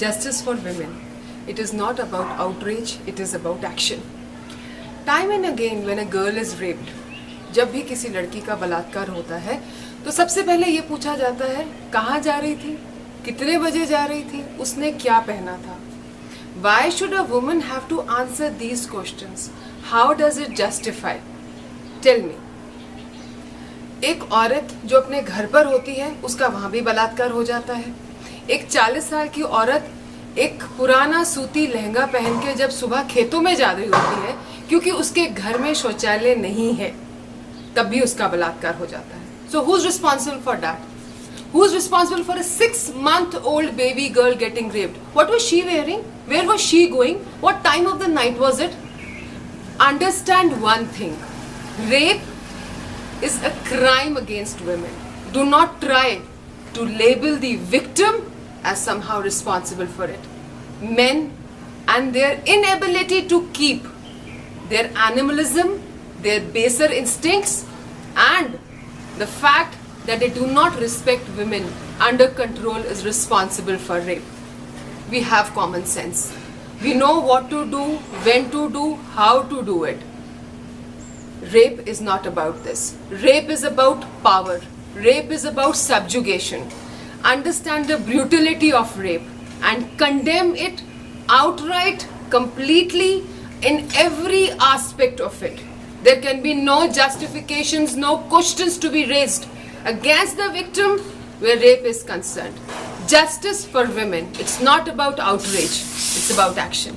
Justice for women. It is not about outrage, it is about action. Time and again when a girl is raped, जब भी किसी लड़की का बलात्कार होता है तो सबसे पहले ये पूछा जाता है कहाँ जा रही थी, कितने बजे जा रही थी, उसने क्या पहना था. Why should a woman have to answer these questions? How does it justify? Tell me. एक औरत जो अपने घर पर होती है उसका वहां भी बलात्कार हो जाता है. एक 40 साल की औरत एक पुराना सूती लहंगा पहन के जब सुबह खेतों में जा रही होती है क्योंकि उसके घर में शौचालय नहीं है, तब भी उसका बलात्कार हो जाता है. So who's responsible for that? Who's responsible for a 6-month-old baby girl getting raped? What was she wearing? Where was she going? What time of the night was it? Understand one thing. Rape is a crime against women. Do not try to label the victim as somehow responsible for it. Men and their inability to keep their animalism, their baser instincts, and the fact that they do not respect women under control is responsible for rape. We have common sense. We know what to do, when to do, how to do it. Rape is not about this. Rape is about power. Rape is about subjugation. Understand the brutality of rape and condemn it outright, completely, in every aspect of it. There can be no justifications, no questions to be raised against the victim where rape is concerned. Justice for women. It's not about outrage. It's about action.